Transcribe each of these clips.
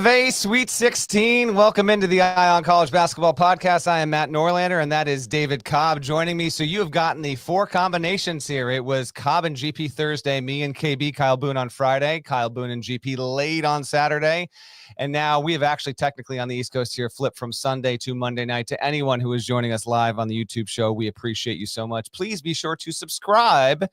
A Sweet 16. Welcome into the Eye on College Basketball Podcast. I am Matt Norlander, and that is David Cobb joining me. So you have gotten the four combinations here. It was Cobb and GP Thursday, me and KB, Kyle Boone on Friday, Kyle Boone and GP late on Saturday. And now we have actually technically on the East Coast here flipped from Sunday to Monday night. To anyone who is joining us live on the YouTube show, we appreciate you so much. Please be sure to subscribe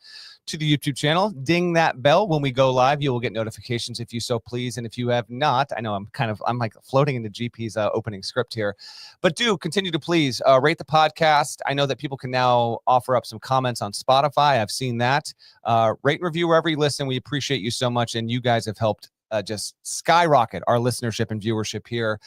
to the YouTube channel. Ding that bell when we go live. You will get notifications if you so please. And if you have not, I know I'm like floating into GP's opening script here, but do continue to please rate the podcast. I know that people can now offer up some comments on Spotify. I've seen that. Rate and review wherever you listen. We appreciate you so much. And you guys have helped just skyrocket our listenership and viewership here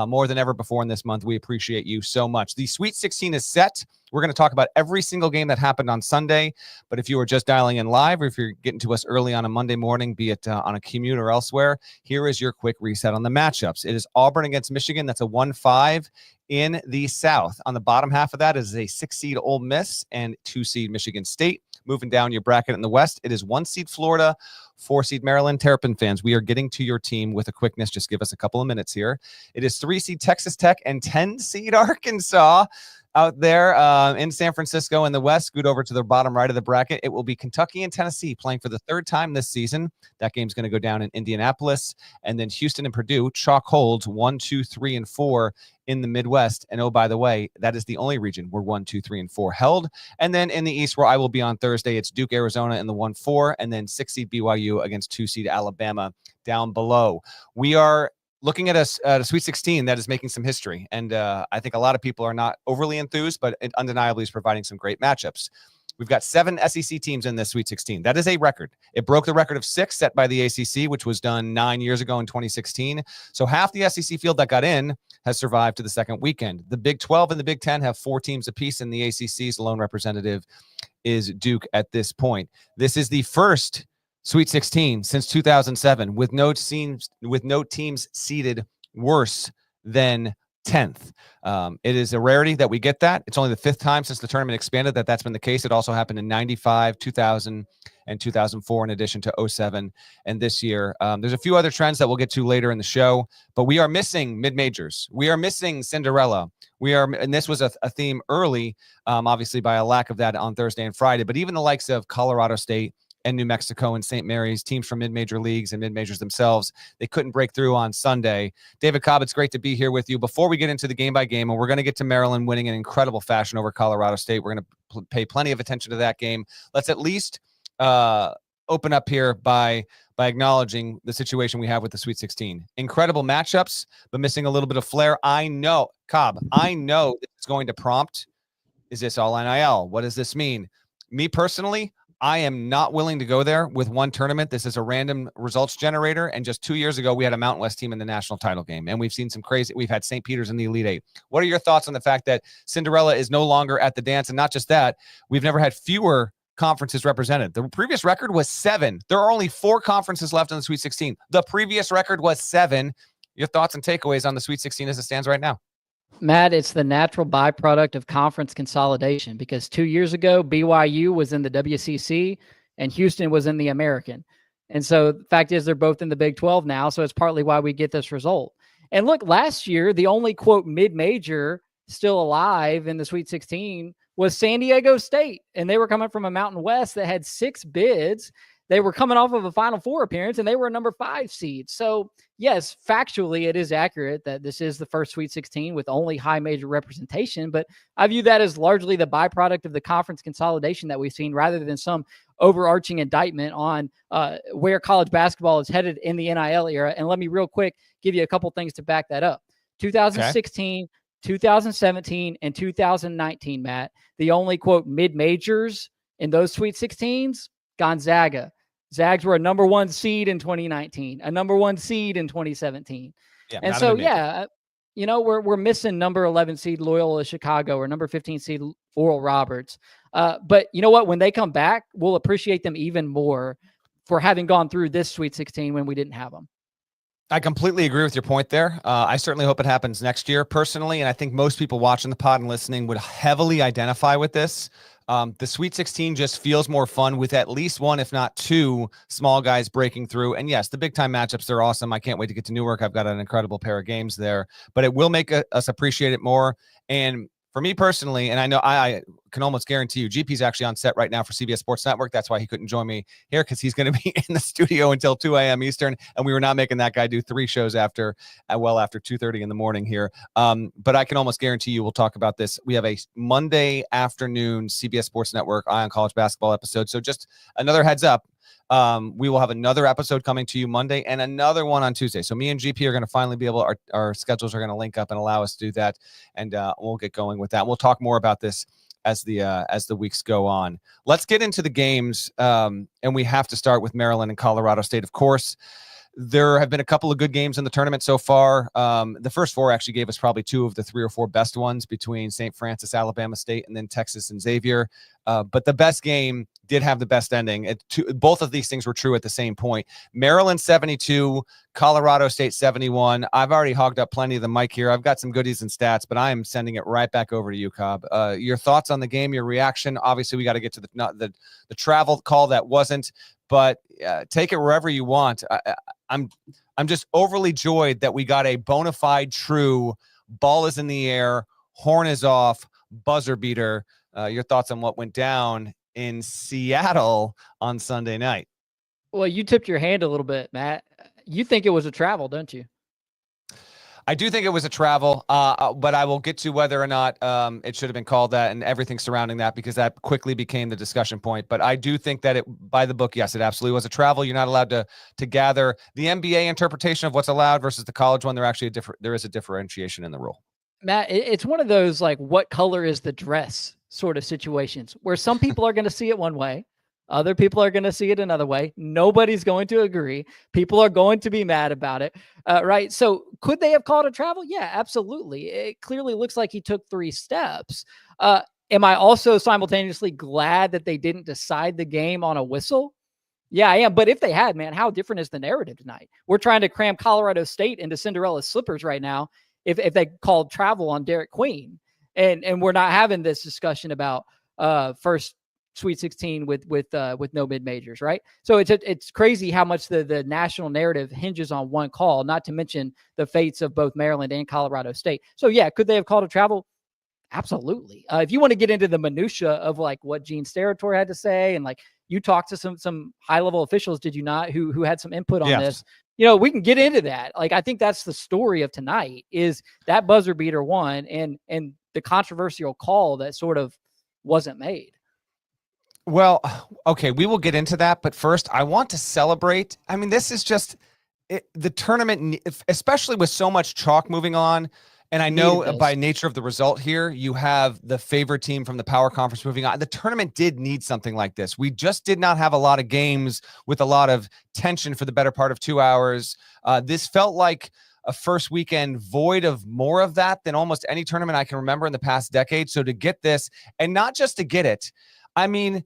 more than ever before in this month. We appreciate you so much. The Sweet 16 is set. We're going to talk about every single game that happened on Sunday. But if you are just dialing in live, or if you're getting to us early on a Monday morning, be it on a commute or elsewhere, here is your quick reset on the matchups. It is Auburn against Michigan. That's a 1-5 in the South. On the bottom half of that is a 6-seed Ole Miss and 2-seed Michigan State. Moving down your bracket in the West, it is 1-seed Florida, 4-seed Maryland. Terrapin fans, we are getting to your team with a quickness. Just give us a couple of minutes here. It is 3-seed Texas Tech and 10-seed Arkansas out there in San Francisco in the West. Scoot over to the bottom right of the bracket. It will be Kentucky and Tennessee playing for the third time this season. That game's going to go down in Indianapolis. And then Houston and Purdue, chalk holds 1, 2, 3, and 4 in the Midwest. And oh, by the way, that is the only region where 1, 2, 3, and 4 held. And then in the East, where I will be on Thursday, it's Duke, Arizona in the 1-4, and then 6-seed BYU against 2-seed Alabama down below. We are looking at a Sweet 16 that is making some history. And I think a lot of people are not overly enthused, but it undeniably is providing some great matchups. We've got 7 SEC teams in this Sweet 16. That is a record. It broke the record of 6 set by the ACC, which was done 9 years ago in 2016. So half the SEC field that got in has survived to the second weekend. The Big 12 and the Big 10 have 4 teams apiece, and the ACC's lone representative is Duke at this point. This is the first Sweet 16 since 2007 with no teams seeded worse than 10th. It is a rarity that we get that. It's only the 5th time since the tournament expanded that's been the case. It also happened in 95, 2000, and 2004, in addition to 07 and this year. There's a few other trends that we'll get to later in the show, but we are missing mid-majors. We are missing Cinderella. And this was a theme early, obviously by a lack of that on Thursday and Friday, but even the likes of Colorado State and New Mexico and St. Mary's, teams from mid-major leagues and mid-majors themselves, they couldn't break through on Sunday. David Cobb, it's great to be here with you. Before we get into the game-by-game, and we're going to get to Maryland winning in incredible fashion over Colorado State, we're going to pay plenty of attention to that game. Let's at least open up here by acknowledging the situation we have with the Sweet 16. Incredible matchups, but missing a little bit of flair. I know, Cobb, it's going to prompt, is this all NIL? What does this mean? Me personally, I am not willing to go there with one tournament. This is a random results generator. And just 2 years ago, we had a Mountain West team in the national title game. And we've seen some crazy, we've had St. Peter's in the Elite Eight. What are your thoughts on the fact that Cinderella is no longer at the dance? And not just that, we've never had fewer conferences represented. The previous record was 7. There are only 4 conferences left in the Sweet 16. The previous record was 7. Your thoughts and takeaways on the Sweet 16 as it stands right now? Matt, it's the natural byproduct of conference consolidation because 2 years ago, BYU was in the WCC and Houston was in the American. And so the fact is they're both in the Big 12 now, so it's partly why we get this result. And look, last year, the only, quote, mid-major still alive in the Sweet 16 was San Diego State, and they were coming from a Mountain West that had 6 bids. They were coming off of a Final Four appearance, and they were a number 5 seed. So, yes, factually, it is accurate that this is the first Sweet 16 with only high major representation, but I view that as largely the byproduct of the conference consolidation that we've seen rather than some overarching indictment on where college basketball is headed in the NIL era. And let me real quick give you a couple things to back that up. 2016, 2017, and 2019, Matt, the only, quote, mid-majors in those Sweet 16s, Gonzaga. Zags were a number 1 seed in 2019, a number 1 seed in 2017. Yeah, and so, we're missing number 11 seed Loyola Chicago or number 15 seed Oral Roberts. But you know what? When they come back, we'll appreciate them even more for having gone through this Sweet 16 when we didn't have them. I completely agree with your point there. I certainly hope it happens next year personally. And I think most people watching the pod and listening would heavily identify with this. The Sweet 16 just feels more fun with at least one, if not two, small guys breaking through. And yes, the big time matchups are awesome. I can't wait to get to Newark. I've got an incredible pair of games there, but it will make us appreciate it more. And for me personally, and I know I can almost guarantee you, GP's actually on set right now for CBS Sports Network. That's why he couldn't join me here, because he's going to be in the studio until 2 a.m. Eastern, and we were not making that guy do 3 shows after 2:30 in the morning here. But I can almost guarantee you we'll talk about this. We have a Monday afternoon CBS Sports Network Eye on College Basketball episode. So just another heads up. We will have another episode coming to you Monday and another one on Tuesday. So me and GP are going to finally be able, our schedules are going to link up and allow us to do that. And we'll get going with that. We'll talk more about this as the weeks go on. Let's get into the games. And we have to start with Maryland and Colorado State, of course. There have been a couple of good games in the tournament so far. The first 4 actually gave us probably 2 of the 3 or 4 best ones, between St. Francis, Alabama State, and then Texas and Xavier. But the best game did have the best ending. Both of these things were true at the same point. Maryland 72, Colorado State 71. I've already hogged up plenty of the mic here. I've got some goodies and stats, but I am sending it right back over to you, Cobb. Your thoughts on the game, your reaction? Obviously, we got to get to the travel call that wasn't, but take it wherever you want. I'm just overly joyed that we got a bona fide, true, ball is in the air, horn is off, buzzer beater. Your thoughts on what went down in Seattle on Sunday night? Well, you tipped your hand a little bit, Matt. You think it was a travel, don't you? I do think it was a travel, but I will get to whether or not it should have been called that and everything surrounding that, because that quickly became the discussion point. But I do think that by the book, yes, it absolutely was a travel. You're not allowed to gather the NBA interpretation of what's allowed versus the college one. There is a differentiation in the rule. Matt, it's one of those, like, what color is the dress sort of situations where some people are going to see it one way, other people are going to see it another way. Nobody's going to agree. People are going to be mad about it, right? So could they have called a travel? Yeah, absolutely. It clearly looks like he took 3 steps. Am I also simultaneously glad that they didn't decide the game on a whistle? Yeah, I am. But if they had, man, how different is the narrative tonight? We're trying to cram Colorado State into Cinderella's slippers right now if they called travel on Derek Queen. And we're not having this discussion about first Sweet 16 with no mid majors, right? So it's crazy how much the national narrative hinges on one call, not to mention the fates of both Maryland and Colorado State. So yeah, could they have called a travel? Absolutely. If you want to get into the minutia of like what Gene Steratore had to say, and like you talked to some high level officials, did you not, who had some input on this? You know, we can get into that. Like, I think that's the story of tonight, is that buzzer beater won and the controversial call that sort of wasn't made. Well, okay, we will get into that. But first, I want to celebrate. I mean, this is just the tournament, especially with so much chalk moving on. And I know by nature of the result here, you have the favorite team from the power conference moving on. The tournament did need something like this. We just did not have a lot of games with a lot of tension for the better part of 2 hours. This felt like a first weekend void of more of that than almost any tournament I can remember in the past decade. So to get this, and not just to get it, I mean,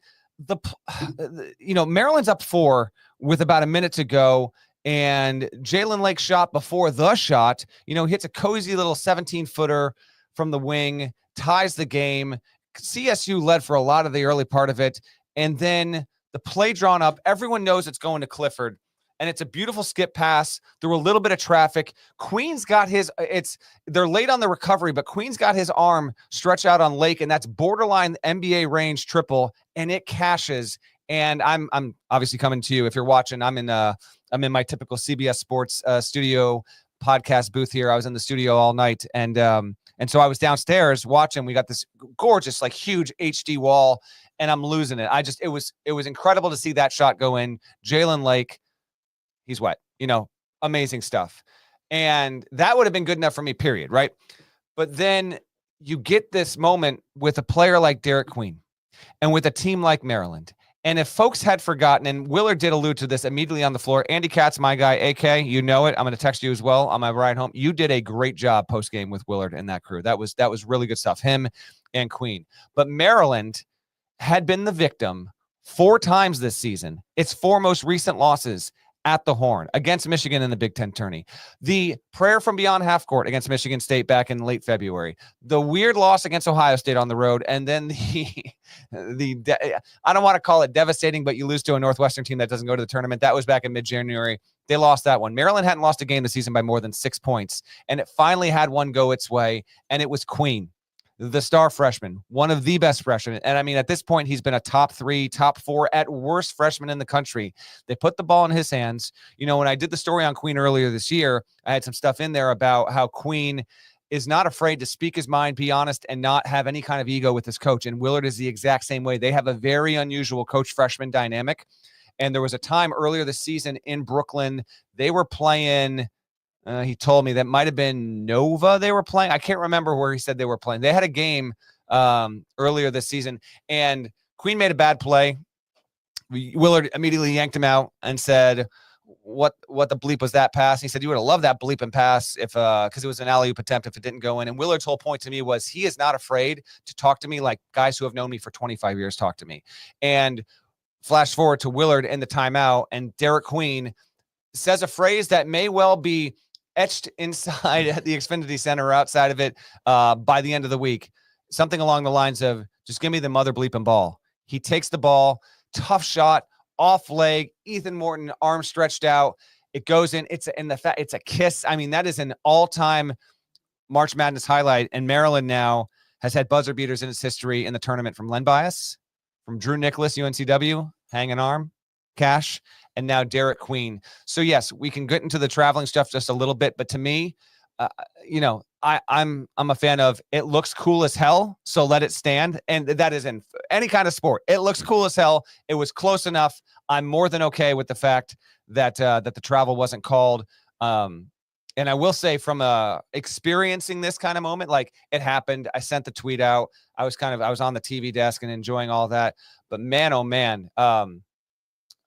Maryland's up 4 with about a minute to go. And Jalen Lake shot before the shot, hits a cozy little 17-footer from the wing, ties the game. CSU led for a lot of the early part of it. And then the play drawn up, everyone knows it's going to Clifford. And it's a beautiful skip pass through a little bit of traffic. Queen's got they're late on the recovery, but Queen's got his arm stretched out on Lake, and that's borderline NBA range triple, and it cashes. And I'm obviously coming to you. If you're watching, I'm in my typical CBS Sports studio podcast booth here. I was in the studio all night, and so I was downstairs watching. We got this gorgeous, like, huge HD wall, and I'm losing it. It was incredible to see that shot go in. Jalen Lake, he's wet. Amazing stuff, and that would have been good enough for me. Period. Right, but then you get this moment with a player like Derek Queen, and with a team like Maryland. And if folks had forgotten, and Willard did allude to this immediately on the floor, Andy Katz, my guy, AK, you know it. I'm going to text you as well on my ride home. You did a great job post-game with Willard and that crew. That was really good stuff, him and Queen. But Maryland had been the victim 4 times this season. Its 4 most recent losses at the Horn against Michigan in the Big Ten tourney, the prayer from beyond half court against Michigan State back in late February, the weird loss against Ohio State on the road, and then I don't want to call it devastating, but you lose to a Northwestern team that doesn't go to the tournament. That was back in mid-January. They lost that one. Maryland hadn't lost a game this season by more than 6 points, and it finally had one go its way, and it was Queen, the star freshman, one of the best freshmen. And I mean, at this point, he's been a top 3, top 4 at worst freshman in the country. They put the ball in his hands. You know, when I did the story on Queen earlier this year, I had some stuff in there about how Queen is not afraid to speak his mind, be honest, and not have any kind of ego with his coach. And Willard is the exact same way. They have a very unusual coach-freshman dynamic. And there was a time earlier this season in Brooklyn, they were playing he told me that might have been Nova they were playing. I can't remember where he said they were playing. They had a game earlier this season, and Queen made a bad play. Willard immediately yanked him out and said, what the bleep was that pass? And he said, you would have loved that bleep and pass if because it was an alley-oop attempt if it didn't go in. And Willard's whole point to me was he is not afraid to talk to me like guys who have known me for 25 years talk to me. And flash forward to Willard in the timeout, and Derek Queen says a phrase that may well be etched inside at the Xfinity Center or outside of it by the end of the week. Something along the lines of, just give me the mother bleeping ball. He takes the ball, tough shot, off leg, Ethan Morton, arm stretched out. It goes in. It's a kiss. I mean, that is an all-time March Madness highlight. And Maryland now has had buzzer beaters in its history in the tournament from Len Bias, from Drew Nicholas, UNCW, hang an arm, Cash, and now Derek Queen. So yes, we can get into the traveling stuff just a little bit, but to me, you know, I'm a fan of it. Looks cool as hell, so let it stand. And that is in any kind of sport. It looks cool as hell. It was close enough. I'm more than okay with the fact that that the travel wasn't called. And I will say, from experiencing this kind of moment, like it happened. I sent the tweet out. I was on the TV desk and enjoying all that. But man, oh man,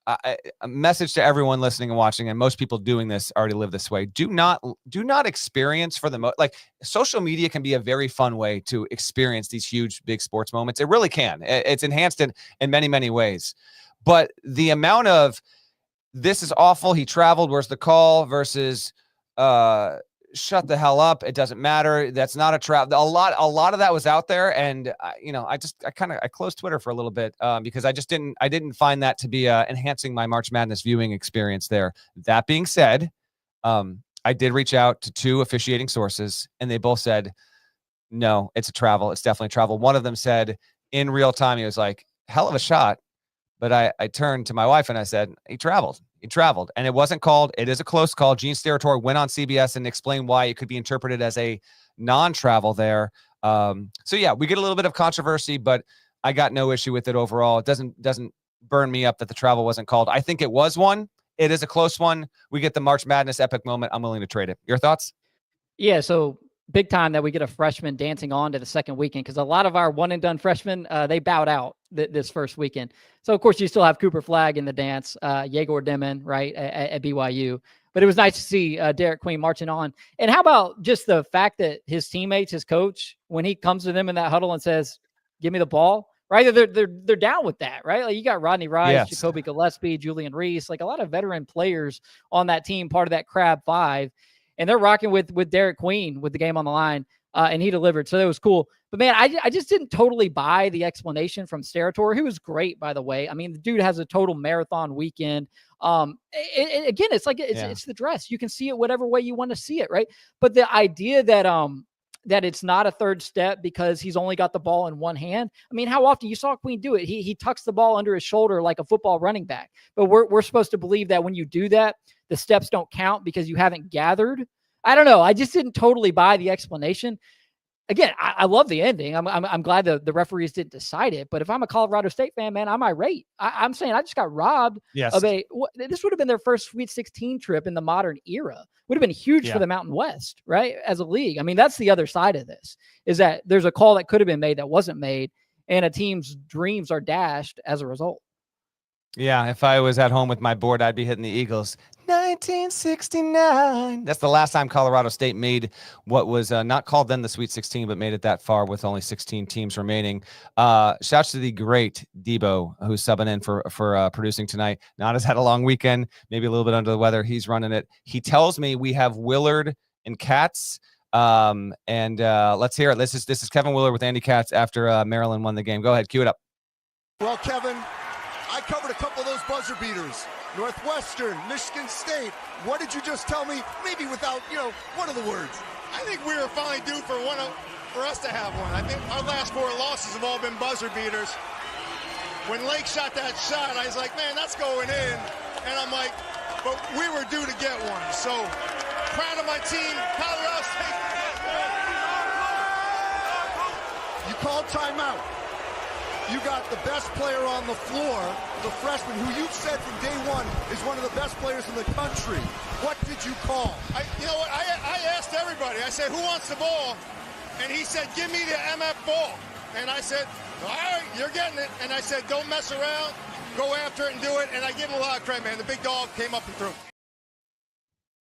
a message to everyone listening and watching, and most people doing this already live this way. Do not experience for the like social media can be a very fun way to experience these huge, big sports moments. It really can. It's enhanced in many, many ways. But the amount of this is awful, he traveled, where's the call, versus shut the hell up, it doesn't matter, that's not a travel. A lot of that was out there, and I closed Twitter for a little bit because I didn't find that to be enhancing my March Madness viewing experience there. That being said, I did reach out to 2 officiating sources, and they both said no, it's a travel, it's definitely travel. One of them said in real time, he was like, hell of a shot. But I turned to my wife and I said, he traveled, and it wasn't called. It is a close call. Gene Steratore went on CBS and explained why it could be interpreted as a non-travel there. So yeah, we get a little bit of controversy, but I got no issue with it overall. It doesn't burn me up that the travel wasn't called. I think it was one. It is a close one. We get the March Madness epic moment. I'm willing to trade it. Your thoughts? Yeah, so big time that we get a freshman dancing on to the second weekend, because a lot of our one-and-done freshmen, they bowed out this first weekend. So, of course, you still have Cooper Flagg in the dance, Yegor Demon, right, at BYU. But it was nice to see Derek Queen marching on. And how about just the fact that his teammates, his coach, when he comes to them in that huddle and says, give me the ball, right, they're down with that, right? Like, you got Rodney Rice, yes, Jacoby Gillespie, Julian Reese, like a lot of veteran players on that team, part of that Crab Five. And they're rocking with Derek Queen with the game on the line, and he delivered. So that was cool. But, man, I just didn't totally buy the explanation from Steratore, who was great, by the way. I mean, the dude has a total marathon weekend. Again, it's like it's the dress. You can see it whatever way you want to see it, right? But the idea that it's not a third step because he's only got the ball in one hand. I mean, how often you saw Queen do it? He tucks the ball under his shoulder like a football running back. But we're supposed to believe that when you do that, the steps don't count because you haven't gathered. I don't know. I just didn't totally buy the explanation. Again, I love the ending. I'm glad the referees didn't decide it. But if I'm a Colorado State fan, man, I'm irate. I'm saying I just got robbed of this would have been their first Sweet 16 trip in the modern era. Would have been huge for the Mountain West, right, as a league. I mean, that's the other side of this, is that there's a call that could have been made that wasn't made, and a team's dreams are dashed as a result. Yeah, if I was at home with my board, I'd be hitting the Eagles. 1969. That's the last time Colorado State made what was not called then the Sweet 16, but made it that far with only 16 teams remaining. Shouts to the great Debo, who's subbing in for producing tonight. Not has had a long weekend, maybe a little bit under the weather. He's running it. He tells me we have Willard and Katz. Let's hear it. This is Kevin Willard with Andy Katz after Maryland won the game. Go ahead, cue it up. Well, Kevin, I covered a couple of those buzzer beaters. Northwestern, Michigan State. What did you just tell me? Maybe without, one of the words. I think we were finally due for us to have one. I think our last 4 losses have all been buzzer beaters. When Lake shot that shot, I was like, man, that's going in. And I'm like, but we were due to get one. So proud of my team, Colorado State. You called timeout. You got the best player on the floor, the freshman, who you said from day one is one of the best players in the country. What did you call? You know what? I asked everybody. I said, who wants the ball? And he said, give me the MF ball. And I said, all right, you're getting it. And I said, don't mess around. Go after it and do it. And I give him a lot of credit, man. The big dog came up and threw.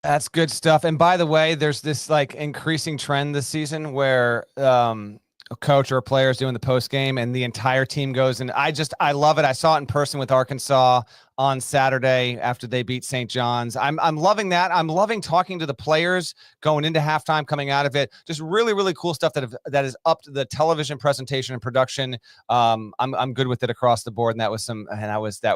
That's good stuff. And by the way, there's this increasing trend this season where a coach or a player is doing the post game and the entire team goes. And I love it. I saw it in person with Arkansas on Saturday after they beat St. John's. I'm loving that. I'm loving talking to the players going into halftime, coming out of it. Just really, really cool stuff that is up to the television presentation and production. I'm good with it across the board. And that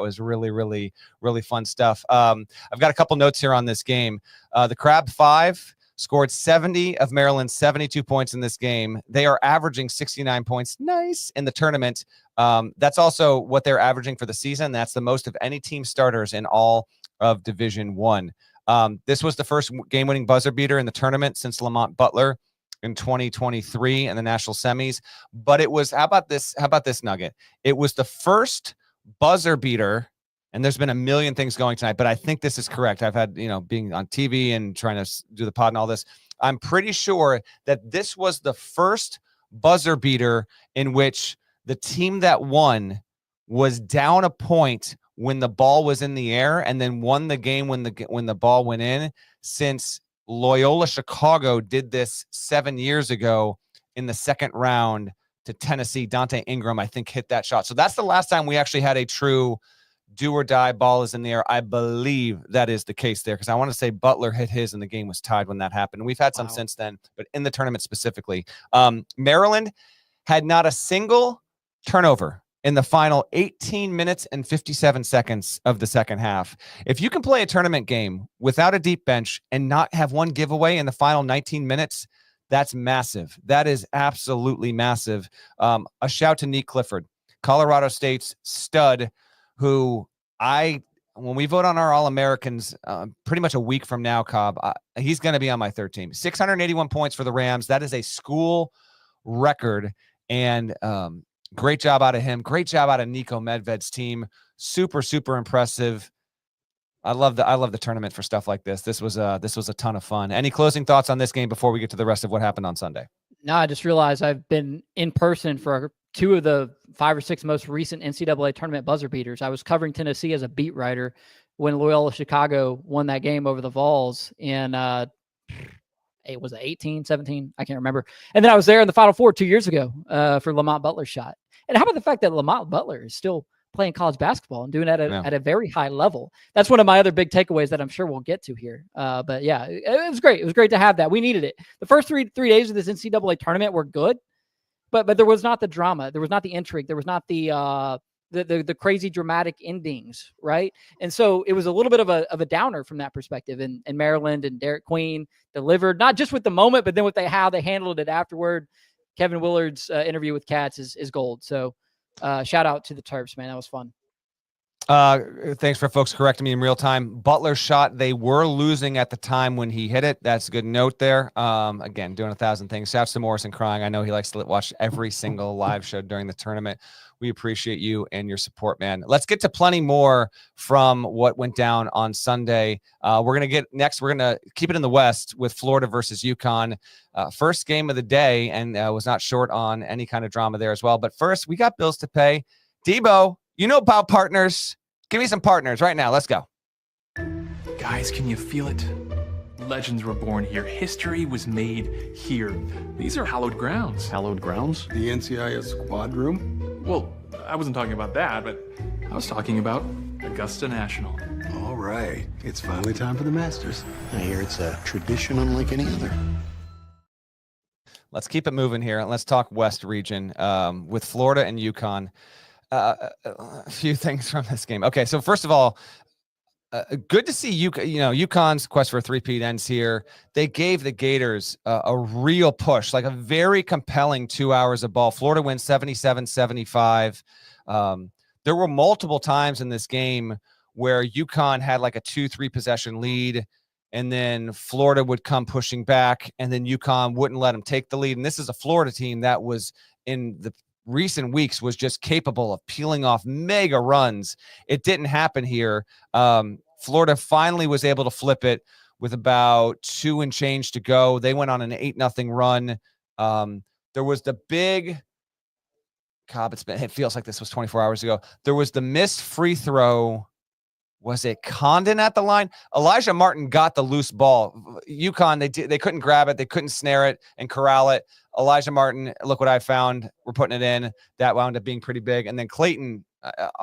was really, really, really fun stuff. I've got a couple notes here on this game. The Crab 5 scored 70 of Maryland's 72 points in this game. They are averaging 69 points. Nice. In the tournament. That's also what they're averaging for the season. That's the most of any team starters in all of Division I. This was the first game-winning buzzer beater in the tournament since Lamont Butler in 2023 in the national semis. But it was, how about this nugget? It was the first buzzer beater. And there's been a million things going tonight, but I think this is correct. I've had, being on TV and trying to do the pod and all this. I'm pretty sure that this was the first buzzer beater in which the team that won was down a point when the ball was in the air and then won the game when the ball went in, since Loyola Chicago did this 7 years ago in the second round to Tennessee. Dante Ingram, I think, hit that shot. So that's the last time we actually had a true do or die ball is in the air. I believe that is the case there, because I want to say Butler hit his and the game was tied when that happened. We've had some since then, but in the tournament specifically, Maryland had not a single turnover in the final 18 minutes and 57 seconds of the second half. If you can play a tournament game without a deep bench and not have one giveaway in the final 19 minutes, that's massive. That is absolutely massive. A shout to Nick Clifford, Colorado State's stud, who when we vote on our All-Americans pretty much a week from now, Cobb, he's going to be on my third team. 681 points for the Rams. That is a school record. And great job out of him. Great job out of Nico Medved's team. Super, super impressive. I love the tournament for stuff like this. This was a ton of fun. Any closing thoughts on this game before we get to the rest of what happened on Sunday? No, I just realized I've been in person for 2 of the 5 or 6 most recent NCAA tournament buzzer beaters. I was covering Tennessee as a beat writer when Loyola Chicago won that game over the Vols in, it was 18, 17, I can't remember. And then I was there in the Final Four 2 years ago for Lamont Butler's shot. And how about the fact that Lamont Butler is still playing college basketball and doing that at a very high level? That's one of my other big takeaways that I'm sure we'll get to here. But yeah, it was great. It was great to have that. We needed it. The first three days of this NCAA tournament were good. But there was not the drama. There was not the intrigue. There was not the crazy dramatic endings, right? And so it was a little bit of a downer from that perspective. And Maryland and Derek Queen delivered, not just with the moment, but then with how they handled it afterward. Kevin Willard's interview with Katz is gold. So shout out to the Terps, man. That was fun. Thanks for folks correcting me in real time. Butler's shot, they were losing at the time when he hit it. That's a good note there. Again, doing 1,000 things. Shouts to Morrison crying. I know he likes to watch every single live show during the tournament. We appreciate you and your support, man. Let's get to plenty more from what went down on Sunday. We're going to get next. We're going to keep it in the West with Florida versus UConn. First game of the day, and was not short on any kind of drama there as well. But first, we got bills to pay. Debo, you know about partners. Give me some partners right now. Let's go. Guys, can you feel it? Legends were born here. History was made here. These are hallowed grounds. Hallowed grounds? The NCIS squad room? Well, I wasn't talking about that, but I was talking about Augusta National. All right. It's finally time for the Masters. I hear it's a tradition unlike any other. Let's keep it moving here. Let's talk West region with Florida and UConn. A few things from this game. Okay, so first of all, good to see UConn's quest for a three-peat ends here. They gave the Gators a real push, like a very compelling 2 hours of ball. Florida wins 77-75. There were multiple times in this game where UConn had like a 2-3 possession lead, and then Florida would come pushing back, and then UConn wouldn't let them take the lead. And this is a Florida team that was in the recent weeks was just capable of peeling off mega runs. It didn't happen here. Florida finally was able to flip it with about 2 and change to go. They went on an 8-0 run. There was the big Cobb. It feels like this was 24 hours ago. There was the missed free throw. Was it Condon at the line? Elijah Martin got the loose ball. UConn, they couldn't grab it. They couldn't snare it and corral it. Elijah Martin, look what I found. We're putting it in. That wound up being pretty big. And then Clayton,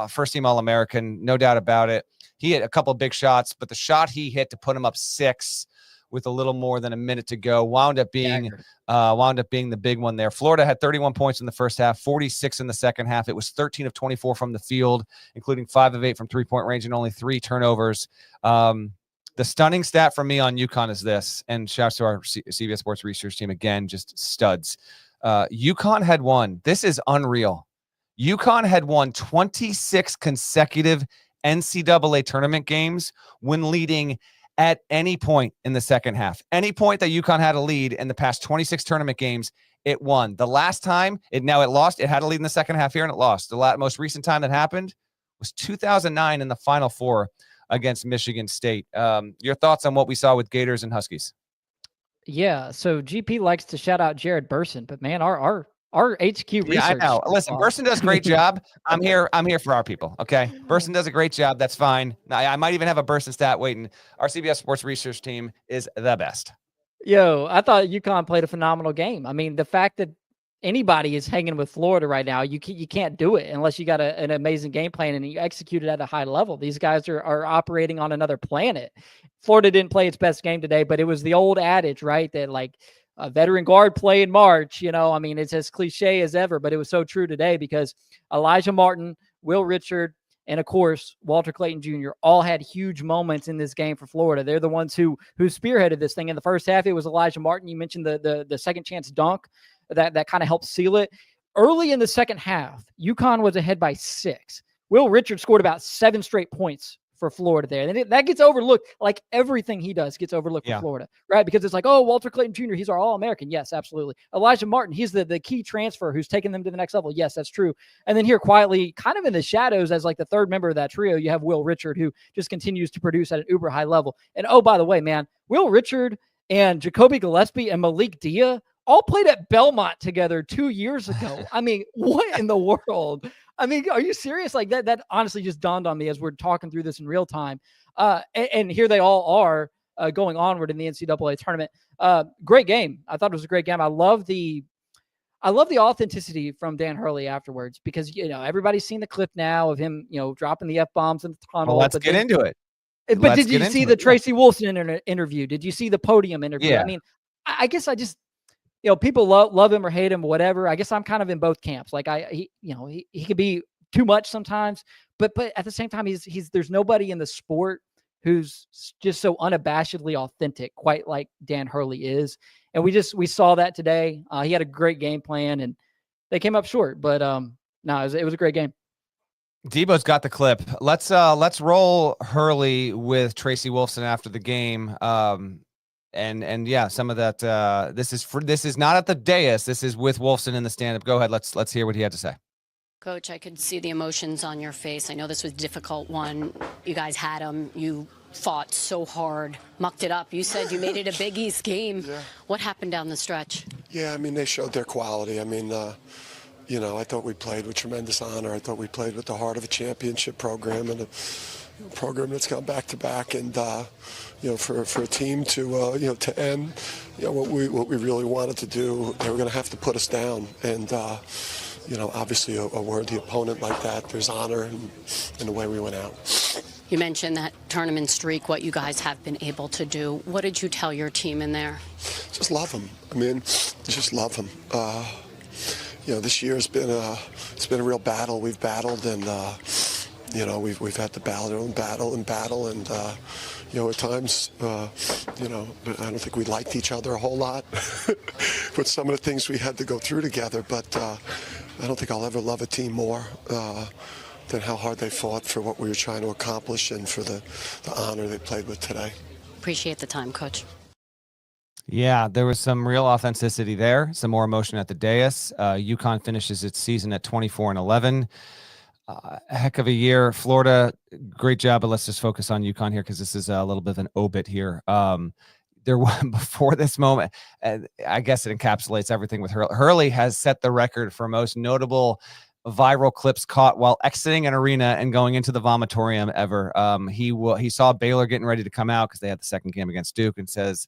first-team All-American, no doubt about it. He hit a couple of big shots, but the shot he hit to put him up 6 with a little more than a minute to go wound up being the big one there. Florida had 31 points in the first half, 46 in the second half. It was 13 of 24 from the field, including 5 of 8 from three-point range and only 3 turnovers. The stunning stat for me on UConn is this, and shouts to our CBS Sports research team again, just studs. UConn had won. This is unreal. UConn had won 26 consecutive NCAA tournament games when leading at any point in the second half. Any point that UConn had a lead in the past 26 tournament games, it won. The last time it lost, it had a lead in the second half here and it lost. The most recent time that happened was 2009 in the Final Four against Michigan State. Your thoughts on what we saw with Gators and Huskies? Yeah, so GP likes to shout out Jared Burson, but man, our HQ research. Yeah, I know. Listen, Burson does a great job. I'm here for our people. Okay. Burson does a great job. That's fine. I might even have a Burson stat waiting. Our CBS Sports research team is the best. Yo, I thought UConn played a phenomenal game. I mean, the fact that anybody is hanging with Florida right now, you can't do it unless you got an amazing game plan and you execute it at a high level. These guys are operating on another planet. Florida didn't play its best game today, but it was the old adage, right? That like, a veteran guard play in March, I mean, it's as cliche as ever, but it was so true today because Elijah Martin, Will Richard, and of course, Walter Clayton Jr. all had huge moments in this game for Florida. They're the ones who spearheaded this thing. In the first half, it was Elijah Martin. You mentioned the second chance dunk that kind of helped seal it. Early in the second half, UConn was ahead by 6. Will Richard scored about 7 straight points for Florida there. And that gets overlooked. Like everything he does gets overlooked for Florida, right? Because it's like, oh, Walter Clayton Jr., he's our All-American. Yes, absolutely. Elijah Martin, he's the key transfer who's taken them to the next level. Yes, that's true. And then here quietly, kind of in the shadows as like the third member of that trio, you have Will Richard, who just continues to produce at an uber high level. And oh, by the way, man, Will Richard and Jacoby Gillespie and Malik Dia all played at Belmont together 2 years ago. I mean, what in the world? I mean, are you serious? Like that honestly just dawned on me as we're talking through this in real time. And here they all are going onward in the NCAA tournament. Great game. I thought it was a great game. I love the authenticity from Dan Hurley afterwards because, everybody's seen the clip now of him, dropping the F-bombs in the tunnel. Well, let's get into it. But did you see the Tracy Wolfson interview? Did you see the podium interview? Yeah. I mean, I guess I just, people love him or hate him, whatever. I guess I'm kind of in both camps. Like he could be too much sometimes, but at the same time, there's nobody in the sport who's just so unabashedly authentic, quite like Dan Hurley is. And we saw that today. He had a great game plan and they came up short, but no, it was a great game. Debo's got the clip. Let's roll Hurley with Tracy Wolfson after the game. And yeah, some of that. This is not at the dais. This is with Wolfson in the stand-up. Go ahead. Let's hear what he had to say. Coach, I could see the emotions on your face. I know this was a difficult one. You guys had them. You fought so hard, mucked it up. You said you made it a Big East game. Yeah. What happened down the stretch? Yeah, I mean, they showed their quality. I mean, I thought we played with tremendous honor. I thought we played with the heart of a championship program and program that's gone back to back, and for a team to to end what we really wanted to do, they were going to have to put us down, and obviously a worthy opponent like that, there's honor in the way we went out. You mentioned that tournament streak, what you guys have been able to do. What did you tell your team in there? Just love them. I mean, just love them. This year has been a real battle. We've battled, and we've had to battle and battle, and at times, I don't think we liked each other a whole lot with some of the things we had to go through together. But I don't think I'll ever love a team more than how hard they fought for what we were trying to accomplish and for the honor they played with today. Appreciate the time, Coach. Yeah, there was some real authenticity there, some more emotion at the dais. UConn finishes its season at 24-11. Heck of a year. Florida, great job, but let's just focus on UConn here because this is a little bit of an obit here. There was before this moment, I guess it encapsulates everything with Hurley. Hurley has set the record for most notable viral clips caught while exiting an arena and going into the vomitorium ever. He saw Baylor getting ready to come out because they had the second game against Duke and says,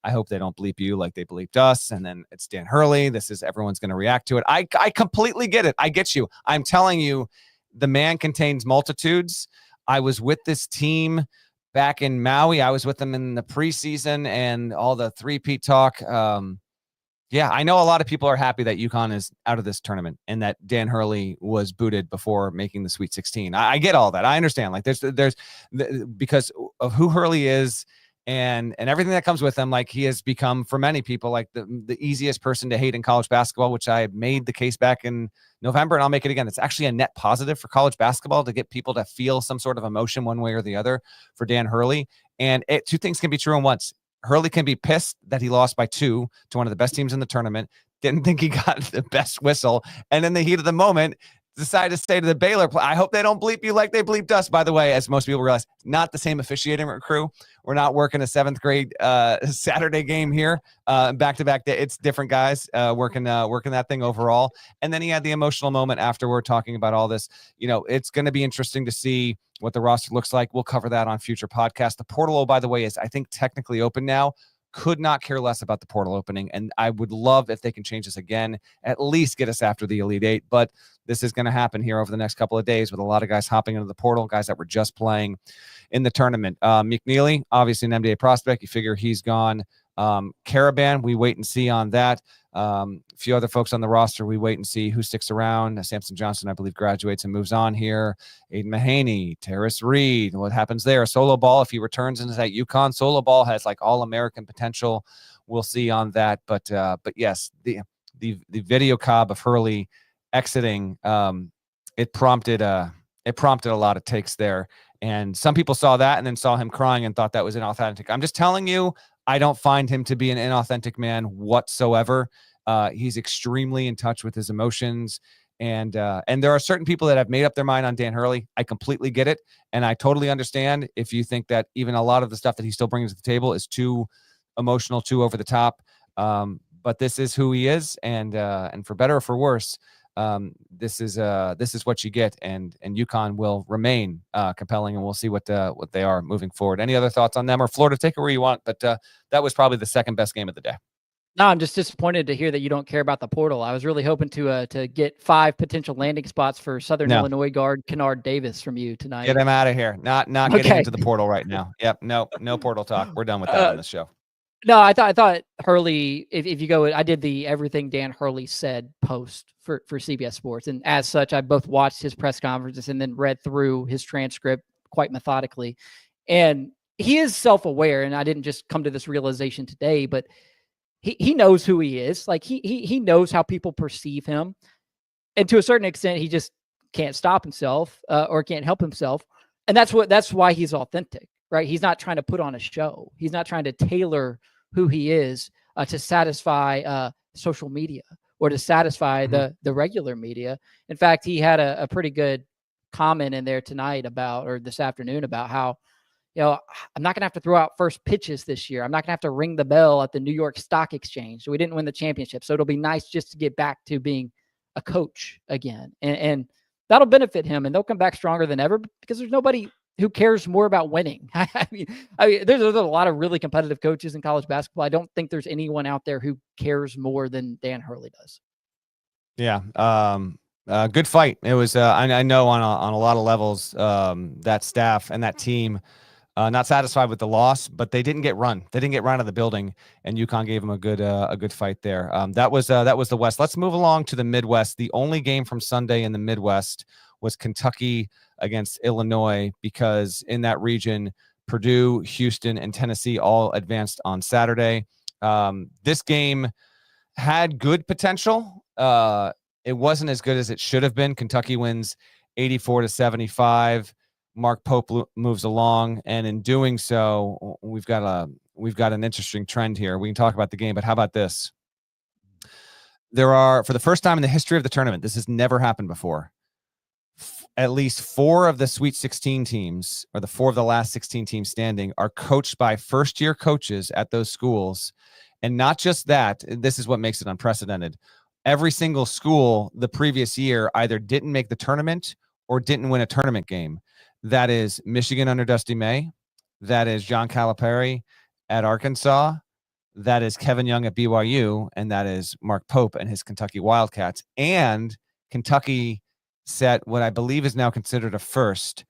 I hope they don't bleep you like they bleeped us. And then it's Dan Hurley. Everyone's going to react to it. I completely get it. I get you. I'm telling you, the man contains multitudes. I was with this team back in Maui. I was with them in the preseason and all the three-peat talk. Yeah, I know a lot of people are happy that UConn is out of this tournament and that Dan Hurley was booted before making the Sweet 16. I get all that. I understand. Like there's because of who Hurley is and everything that comes with him. Like he has become for many people like the easiest person to hate in college basketball, which I made the case back in November, and I'll make it again. It's actually a net positive for college basketball to get people to feel some sort of emotion one way or the other for Dan Hurley. And two things can be true at once. Hurley can be pissed that he lost by 2 to one of the best teams in the tournament, didn't think he got the best whistle, and in the heat of the moment, decided to say to the Baylor, I hope they don't bleep you like they bleeped us. By the way, as most people realize, not the same officiating crew. We're not working a 7th grade Saturday game here, back-to-back day. It's different guys working that thing overall. And then he had the emotional moment afterward talking about all this. It's going to be interesting to see what the roster looks like. We'll cover that on future podcasts. The portal, by the way, is, I think, technically open now. Could not care less about the portal opening. And I would love if they can change this again, at least get us after the Elite Eight. But this is going to happen here over the next couple of days with a lot of guys hopping into the portal, guys that were just playing in the tournament. McNeely, obviously an NBA prospect. You figure he's gone. Caravan, we wait and see on that. A few other folks on the roster, we wait and see who sticks around. Samson Johnson, I believe, graduates and moves on here. Aiden Mahaney, Terrace Reed, what happens there? Solo Ball, if he returns into that UConn, Solo Ball has like all-American potential. We'll see on that. But yes, the video Cobb of Hurley exiting, it prompted a lot of takes there. And some people saw that and then saw him crying and thought that was inauthentic. I'm just telling you, I don't find him to be an inauthentic man whatsoever. He's extremely in touch with his emotions. And there are certain people that have made up their mind on Dan Hurley. I completely get it. And I totally understand if you think that even a lot of the stuff that he still brings to the table is too emotional, too over the top. But this is who he is. And for better or for worse, this is what you get. And UConn will remain compelling, and we'll see what they are moving forward. Any other thoughts on them? Or Florida, take it where you want. But that was probably the second best game of the day. No, I'm just disappointed to hear that you don't care about the portal. I was really hoping to get 5 potential landing spots for Southern Illinois guard Kennard Davis from you tonight. Get him out of here. Not getting into the portal right now. Yep. No portal talk. We're done with that on this show. No, I thought Hurley, if you go, I did the everything Dan Hurley said post for CBS Sports. And as such, I both watched his press conferences and then read through his transcript quite methodically. And he is self-aware. And I didn't just come to this realization today, but he knows who he is. Like he knows how people perceive him. And to a certain extent, he just can't stop himself or can't help himself. And that's why he's authentic, right? He's not trying to put on a show. He's not trying to tailor who he is to satisfy social media or to satisfy the regular media. In fact, he had a pretty good comment in there tonight or this afternoon about how, I'm not going to have to throw out first pitches this year. I'm not going to have to ring the bell at the New York Stock Exchange. So we didn't win the championship. So it'll be nice just to get back to being a coach again. And that'll benefit him, and they'll come back stronger than ever because there's nobody who cares more about winning? I mean, there's a lot of really competitive coaches in college basketball. I don't think there's anyone out there who cares more than Dan Hurley does. Yeah. Good fight. It was, I know on a lot of levels, that staff and that team, not satisfied with the loss, but they didn't get run. They didn't get run out of the building, and UConn gave them a good fight there. That was the West. Let's move along to the Midwest. The only game from Sunday in the Midwest was Kentucky against Illinois, because in that region, Purdue, Houston, and Tennessee all advanced on Saturday. This game had good potential. It wasn't as good as it should have been. Kentucky wins 84-75. Mark Pope moves along, and in doing so, we've got an interesting trend here. We can talk about the game, but how about this? There are, for the first time in the history of the tournament, this has never happened before, at least 4 of the Sweet 16 teams, or the 4 of the last 16 teams standing, are coached by first-year coaches at those schools. And not just that, this is what makes it unprecedented. Every single school the previous year either didn't make the tournament or didn't win a tournament game. That is Michigan under Dusty May. That is John Calipari at Arkansas. That is Kevin Young at BYU. And that is Mark Pope and his Kentucky Wildcats. And Kentucky set what I believe is now considered a first.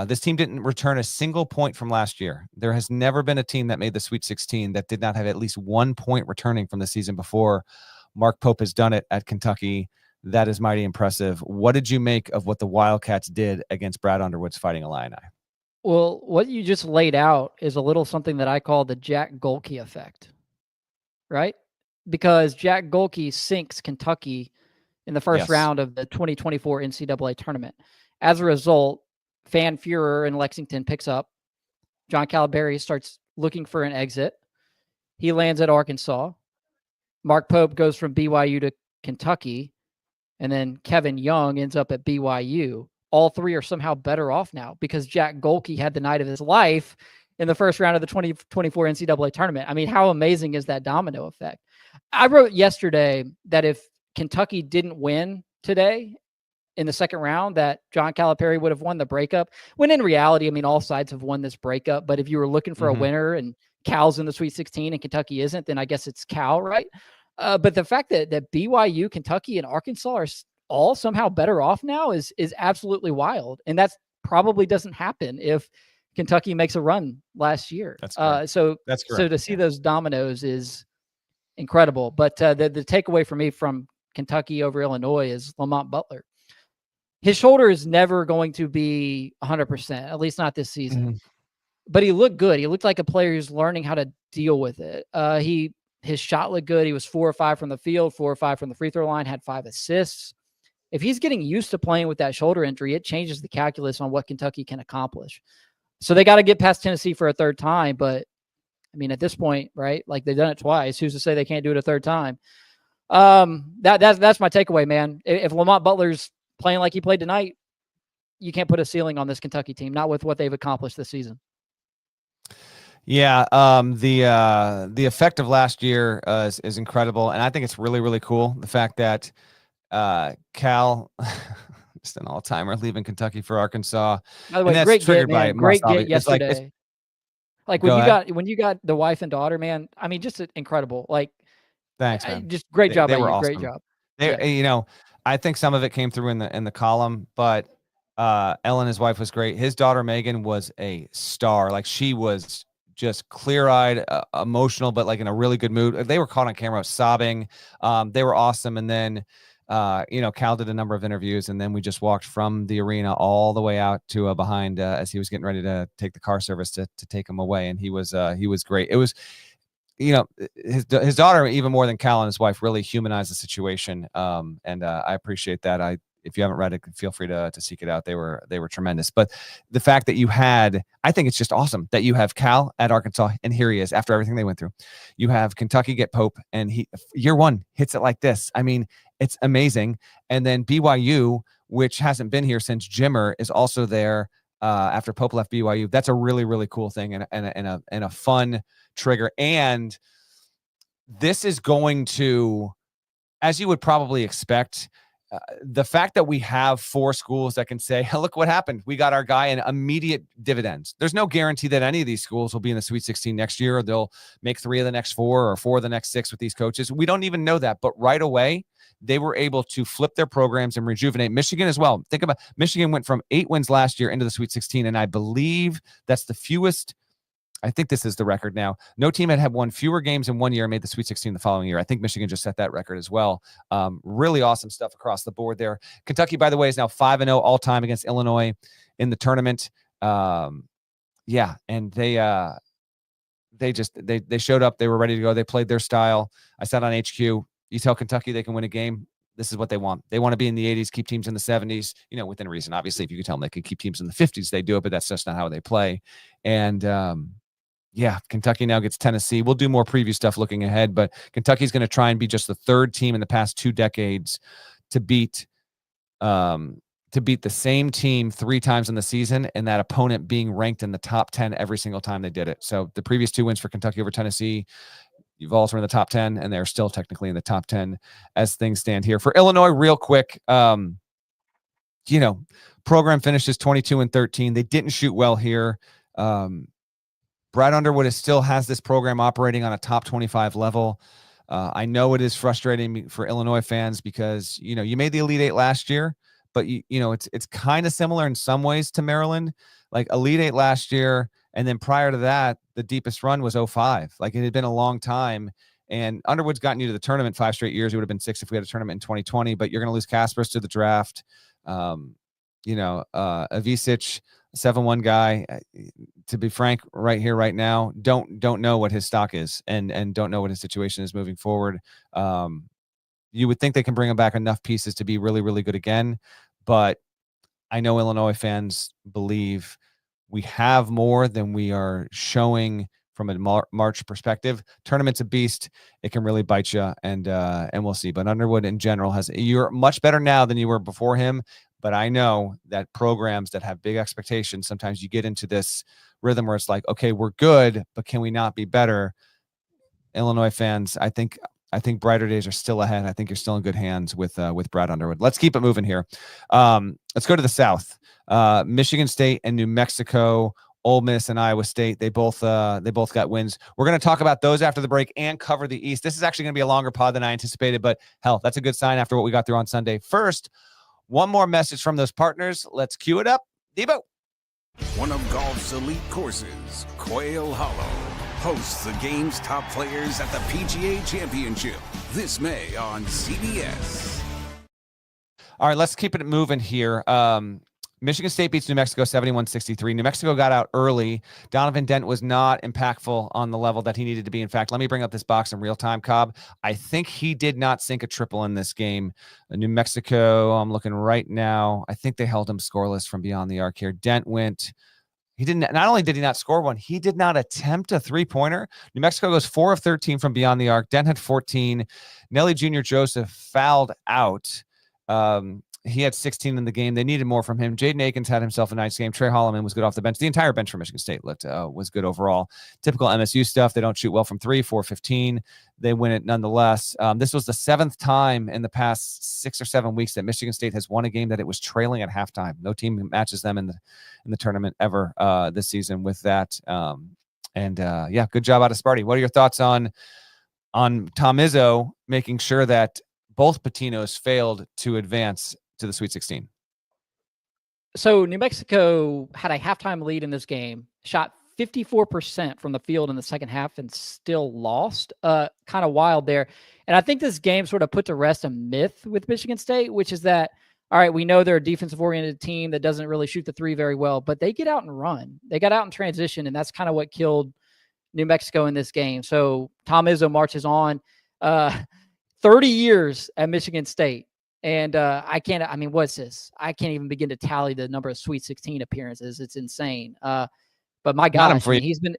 This team didn't return a single point from last year. There has never been a team that made the Sweet 16 that did not have at least 1 point returning from the season before. Mark Pope has done it at Kentucky. That is mighty impressive. What did you make of what the Wildcats did against Brad Underwood's Fighting Illini? Well, what you just laid out is a little something that I call the Jack Golke effect, right? Because Jack Golke sinks Kentucky in the first round of the 2024 NCAA tournament. As a result, fan furor in Lexington picks up. John Calipari starts looking for an exit. He lands at Arkansas. Mark Pope goes from BYU to Kentucky. And then Kevin Young ends up at BYU. All 3 are somehow better off now because Jack Golke had the night of his life in the first round of the 2024 NCAA tournament. I mean, how amazing is that domino effect? I wrote yesterday that if Kentucky didn't win today in the second round, that John Calipari would have won the breakup. When in reality, I mean, all sides have won this breakup. But if you were looking for a winner and Cal's in the Sweet 16 and Kentucky isn't, then I guess it's Cal, right? But the fact that BYU, Kentucky, and Arkansas are all somehow better off now is absolutely wild. And that's probably doesn't happen if Kentucky makes a run last year. That's correct. So to see those dominoes is incredible. But the takeaway for me from Kentucky over Illinois is Lamont Butler. His shoulder is never going to be 100%, at least not this season. But he looked good. He looked like a player who's learning how to deal with it. His shot looked good. He was 4 or 5 from the field, 4 or 5 from the free throw line, had 5 assists. If he's getting used to playing with that shoulder injury, it changes the calculus on what Kentucky can accomplish. So they got to get past Tennessee for a third time. But I mean, at this point, right? Like they've done it twice. Who's to say they can't do it a third time? That's my takeaway, man. If Lamont Butler's playing like he played tonight, you can't put a ceiling on this Kentucky team, not with what they've accomplished this season. Yeah, the effect of last year is incredible, and I think it's really, really cool. The fact that Cal, just an all-timer, leaving Kentucky for Arkansas. By the way, great get, man. Great get yesterday. Like when you got the wife and daughter, man. I mean, just incredible. Like, thanks, man. Just great job. They were awesome. Great job. You know, I think some of it came through in the column, but Ellen, his wife, was great. His daughter Megan was a star. Like, she was just clear-eyed, emotional, but like in a really good mood. They were caught on camera sobbing. They were awesome. And then, Cal did a number of interviews, and then we just walked from the arena all the way out to behind as he was getting ready to take the car service to take him away. And he was great. It was, his daughter, even more than Cal and his wife, really humanized the situation. And I appreciate that. If you haven't read it, feel free to seek it out. They were tremendous. But the fact that I think it's just awesome that you have Cal at Arkansas, and here he is after everything they went through. You have Kentucky get Pope, and he year one hits it like this. I mean, it's amazing. And then BYU, which hasn't been here since Jimmer, is also there after Pope left BYU. That's a really, really cool thing and a fun trigger. And this is going to, as you would probably expect, the fact that we have 4 schools that can say, hey, look what happened. We got our guy in immediate dividends. There's no guarantee that any of these schools will be in the Sweet 16 next year, or they'll make 3 of the next 4 or 4 of the next 6 with these coaches. We don't even know that. But right away, they were able to flip their programs and rejuvenate. Michigan as well. Think about Michigan went from 8 wins last year into the Sweet 16, and I believe that's the fewest. I think this is the record now. No team had won fewer games in one year and made the Sweet 16 the following year. I think Michigan just set that record as well. Really awesome stuff across the board there. Kentucky, by the way, is now 5-0 all time against Illinois in the tournament. And they showed up. They were ready to go. They played their style. I said on HQ, you tell Kentucky they can win a game. This is what they want. They want to be in the 80s, keep teams in the 70s, within reason. Obviously, if you could tell them they can keep teams in the 50s, they do it, but that's just not how they play. And Kentucky now gets Tennessee. We'll do more preview stuff looking ahead, but Kentucky's going to try and be just the 3rd team in the past 2 decades to beat the same team 3 times in the season, and that opponent being ranked in the top 10 every single time they did it. So the previous 2 wins for Kentucky over Tennessee, you've also in the top 10, and they're still technically in the top 10 as things stand here. For Illinois, real quick, program finishes 22-13. They didn't shoot well here. Brad Underwood still has this program operating on a top 25 level. I know it is frustrating for Illinois fans because, you made the Elite Eight last year, but it's kind of similar in some ways to Maryland, like Elite Eight last year. And then prior to that, the deepest run was 05. Like it had been a long time, and Underwood's gotten you to the tournament 5 straight years. It would have been 6 if we had a tournament in 2020, but you're going to lose Kaspers to the draft. Avicic, 7-1 guy, to be frank, right here, right now, don't know what his stock is and don't know what his situation is moving forward. You would think they can bring him back enough pieces to be really, really good again. But I know Illinois fans believe we have more than we are showing from a March perspective. Tournament's a beast. It can really bite you, and we'll see. But Underwood in general you're much better now than you were before him. But I know that programs that have big expectations, sometimes you get into this rhythm where it's like, okay, we're good, but can we not be better? Illinois fans, I think brighter days are still ahead. I think you're still in good hands with Brad Underwood. Let's keep it moving here. Let's go to the South. Michigan State and New Mexico, Ole Miss and Iowa State. They both got wins. We're going to talk about those after the break and cover the East. This is actually going to be a longer pod than I anticipated, but hell, that's a good sign after what we got through on Sunday. First, one more message from those partners. Let's cue it up. Debo. One of golf's elite courses, Quail Hollow, hosts the game's top players at the PGA Championship this May on CBS. All right, let's keep it moving here. Michigan State beats New Mexico 71-63. New Mexico got out early. Donovan Dent was not impactful on the level that he needed to be. In fact, let me bring up this box in real time, Cobb. I think he did not sink a triple in this game. New Mexico, I'm looking right now. I think they held him scoreless from beyond the arc here. Dent went. He didn't. Not only did he not score one, he did not attempt a 3-pointer. New Mexico goes 4 of 13 from beyond the arc. Dent had 14. Nelly Jr. Joseph fouled out. He had 16 in the game. They needed more from him. Jaden Akins had himself a nice game. Trey Holloman was good off the bench. The entire bench for Michigan State was good overall. Typical MSU stuff. They don't shoot well from 3, 4-15. They win it nonetheless. This was the 7th time in the past 6 or 7 weeks that Michigan State has won a game that it was trailing at halftime. No team matches them in the tournament ever this season with that. Good job out of Sparty. What are your thoughts on Tom Izzo making sure that both Patinos failed to advance to the Sweet 16? So New Mexico had a halftime lead in this game, shot 54% from the field in the second half and still lost. Kind of wild there. And I think this game sort of put to rest a myth with Michigan State, which is that, all right, we know they're a defensive-oriented team that doesn't really shoot the 3 very well, but they get out and run. They got out in transition, and that's kind of what killed New Mexico in this game. So Tom Izzo marches on 30 years at Michigan State. And what's this? I can't even begin to tally the number of Sweet 16 appearances. It's insane. But my gosh, he's been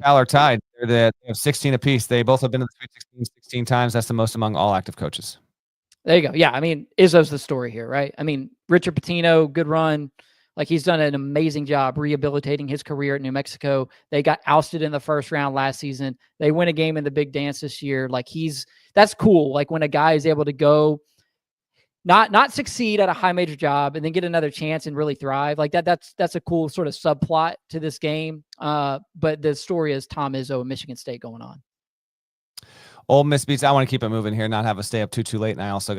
Fowler tied. They have 16 apiece. They both have been in the Sweet 16 16 times. That's the most among all active coaches. There you go. Yeah, Izzo's the story here, right? Richard Pitino, good run. Like, he's done an amazing job rehabilitating his career at New Mexico. They got ousted in the first round last season. They win a game in the Big Dance this year. Like, that's cool. Like, when a guy is able to go not succeed at a high major job and then get another chance and really thrive. Like that's a cool sort of subplot to this game. But the story is Tom Izzo and Michigan State going on. Ole Miss beats. I want to keep it moving here, not have us stay up too late. And I also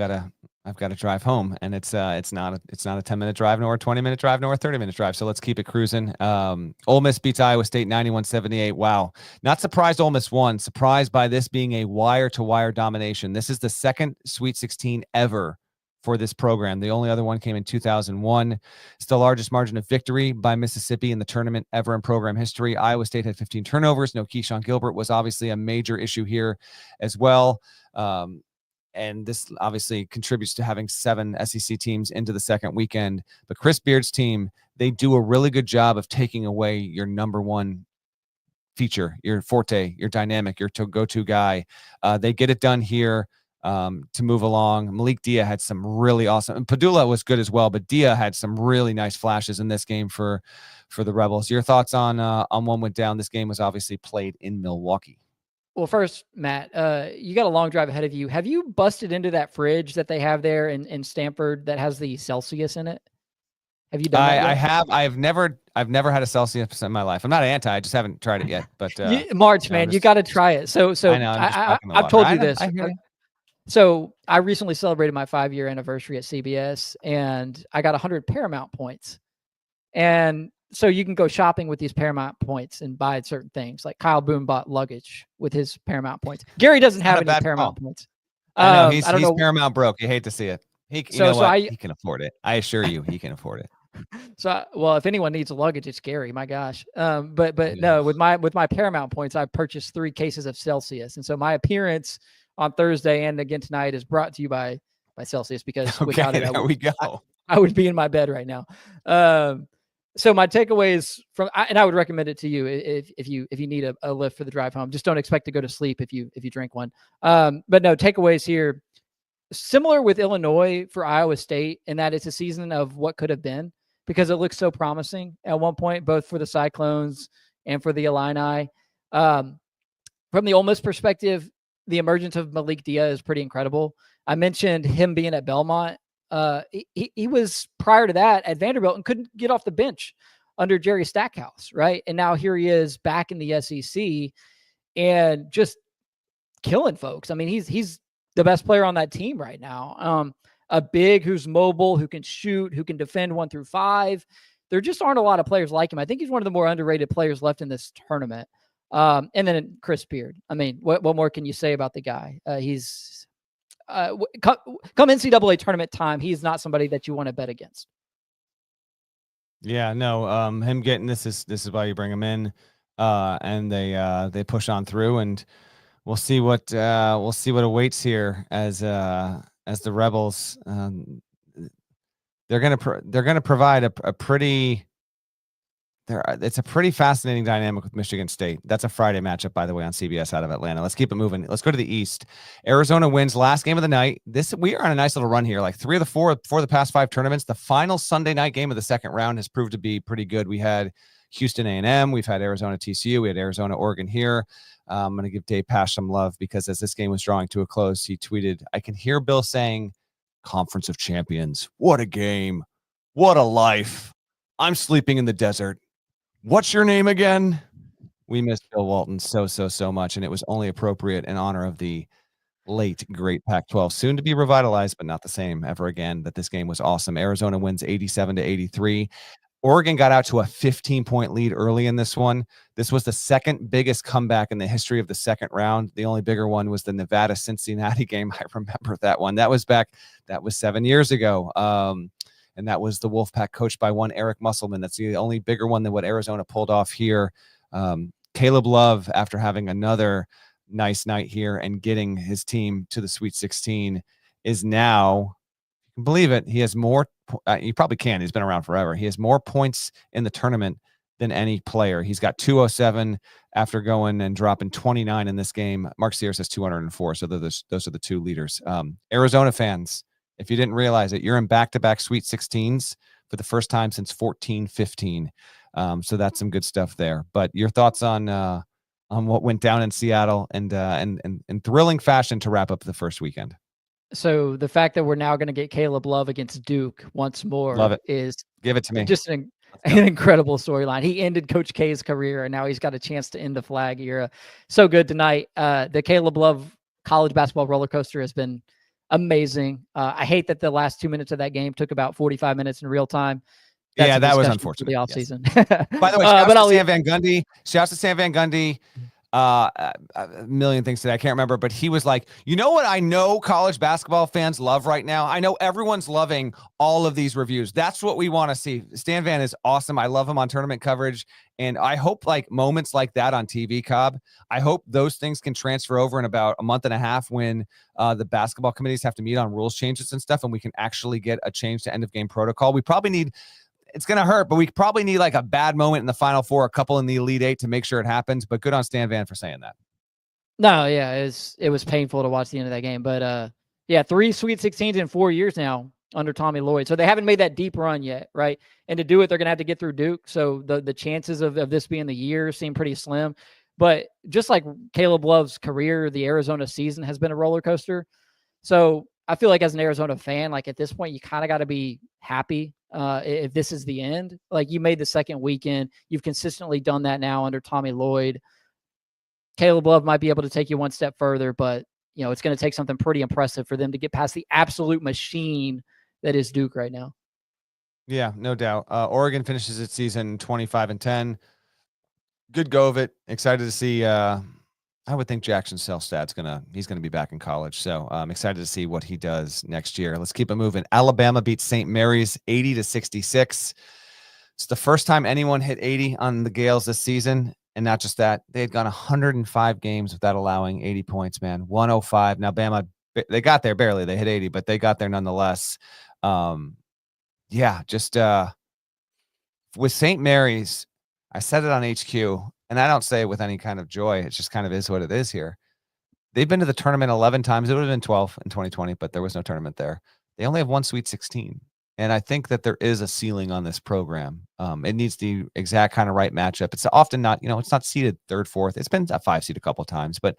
I've got to drive home, and it's not a 10-minute drive, nor a 20-minute drive, nor a 30-minute drive. So let's keep it cruising. Ole Miss beats Iowa State 91-78. Wow. Not surprised Ole Miss won. Surprised by this being a wire-to-wire domination. This is the second Sweet 16 ever for this program. The only other one came in 2001. It's the largest margin of victory by Mississippi in the tournament ever in program history. Iowa State had 15 turnovers. No Keyshawn Gilbert was obviously a major issue here as well. And this obviously contributes to having 7 SEC teams into the second weekend. But Chris Beard's team, they do a really good job of taking away your number one feature, your forte, your dynamic, your go-to guy. They get it done here. To move along. Malik Dia had some really awesome, and Padula was good as well, but Dia had some really nice flashes in this game for the Rebels. Your thoughts on what went down? This game was obviously played in Milwaukee. Well, first, Matt, you got a long drive ahead of you. Have you busted into that fridge that they have there in Stanford that has the Celsius in it? Have you done that yet? I have. I've never had a Celsius in my life. I'm not anti. I just haven't tried it yet. But March, man, you got to try it. So I know, I've told you this. So I recently celebrated my 5-year anniversary at CBS, and I got 100 Paramount points. And so you can go shopping with these Paramount points and buy certain things. Like Kyle Boone bought luggage with his Paramount points. Gary doesn't have any Paramount points. I know he's Paramount broke. You hate to see it. He can afford it. I assure you, he can afford it. So, well, if anyone needs luggage, it's Gary. My gosh. But no, with my Paramount points, I purchased 3 cases of Celsius, and so my appearance on Thursday and again tonight is brought to you by Celsius, because without it, I would be in my bed right now. So my takeaways and I would recommend it to you if you need a lift for the drive home. Just don't expect to go to sleep if you drink one. But no, takeaways here, similar with Illinois for Iowa State, in that it's a season of what could have been, because it looks so promising at one point, both for the Cyclones and for the Illini. From the Ole Miss perspective, the emergence of Malik Dia is pretty incredible. I mentioned him being at Belmont. He was prior to that at Vanderbilt and couldn't get off the bench under Jerry Stackhouse, right? And now here he is back in the SEC and just killing folks. I mean, he's the best player on that team right now. A big who's mobile, who can shoot, who can defend 1 through 5. There just aren't a lot of players like him. I think he's one of the more underrated players left in this tournament. And then Chris Beard. I mean, what more can you say about the guy? He's come NCAA tournament time, he's not somebody that you want to bet against. Yeah, no, him getting this is why you bring him in, and they push on through, and we'll see what awaits here as the Rebels. They're gonna provide a pretty. It's a pretty fascinating dynamic with Michigan State. That's a Friday matchup, by the way, on CBS out of Atlanta. Let's keep it moving. Let's go to the East. Arizona wins last game of the night. We are on a nice little run here. Like 3 of the 4 for the past 5 tournaments. The final Sunday night game of the second round has proved to be pretty good. We had Houston A&M. We've had Arizona TCU. We had Arizona Oregon here. I'm going to give Dave Pasch some love, because as this game was drawing to a close, he tweeted, "I can hear Bill saying, 'Conference of Champions. What a game. What a life. I'm sleeping in the desert. What's your name again?'" We miss Bill Walton so much, and it was only appropriate in honor of the late, great Pac-12, soon to be revitalized, but not the same ever again, that this game was awesome. Arizona wins 87-83. Oregon got out to a 15-point lead early in this one. This was the second biggest comeback in the history of the second round. The only bigger one was the Nevada-Cincinnati game. I remember that one. That was 7 years ago. And that was the Wolfpack, coached by one Eric Musselman. That's the only bigger one than what Arizona pulled off here. Caleb Love, after having another nice night here and getting his team to the Sweet 16, is now, you can believe it, he has more, you probably can, he's been around forever. He has more points in the tournament than any player. He's got 207 after going and dropping 29 in this game. Mark Sears has 204, so those are the 2 leaders. Arizona fans, if you didn't realize it, you're in back-to-back Sweet 16s for the first time since 14-15. So that's some good stuff there. But your thoughts on what went down in Seattle and in thrilling fashion to wrap up the first weekend? So the fact that we're now going to get Caleb Love against Duke once more Love it. is Give it to me. just an incredible storyline. He ended Coach K's career, and now he's got a chance to end the Flag era. So good tonight. The Caleb Love college basketball roller coaster has been amazing. I hate that the last 2 minutes of that game took about 45 minutes in real time. That's that was unfortunate. For the offseason. Yes. By the way, shout out to Sam Van Gundy. Shout out to Sam Van Gundy. A million things today. I can't remember, but he was like, you know what I know college basketball fans love right now? I know everyone's loving all of these reviews. That's what we want to see. Stan Van is awesome. I love him on tournament coverage. And I hope like moments like that on TV, Cobb, I hope those things can transfer over in about a month and a half when the basketball committees have to meet on rules changes and stuff, and we can actually get a change to end of game protocol. We probably need, it's going to hurt, but we probably need like a bad moment in the Final Four, a couple in the Elite Eight to make sure it happens. But good on Stan Van for saying that. No, yeah, it was painful to watch the end of that game. But yeah, 3 Sweet 16s in 4 years now under Tommy Lloyd. So they haven't made that deep run yet, right? And to do it, they're going to have to get through Duke. So the chances of this being the year seem pretty slim. But just like Caleb Love's career, the Arizona season has been a roller coaster. So I feel like as an Arizona fan, like at this point, you kind of got to be happy if this is the end. Like you made the second weekend. You've consistently done that now under Tommy Lloyd. Caleb Love might be able to take you one step further, but you know, it's going to take something pretty impressive for them to get past the absolute machine that is Duke right now. Yeah, no doubt. Oregon finishes its season 25-10. Good go of it. Excited to see. I would think Jackson Selstad's he's gonna be back in college. So I'm excited to see what he does next year. Let's keep it moving. Alabama beats St. Mary's 80-66. It's the first time anyone hit 80 on the Gales this season. And not just that, they had gone 105 games without allowing 80 points, man. 105. Now, Bama, they got there barely. They hit 80, but they got there nonetheless. Yeah, just with St. Mary's, I said it on HQ, and I don't say it with any kind of joy. It just kind of is what it is here. They've been to the tournament 11 times. It would have been 12 in 2020, but there was no tournament there. They only have one Sweet 16. And I think that there is a ceiling on this program. It needs the exact kind of right matchup. It's often not, it's not seeded third, fourth. It's been a 5 seed a couple of times, but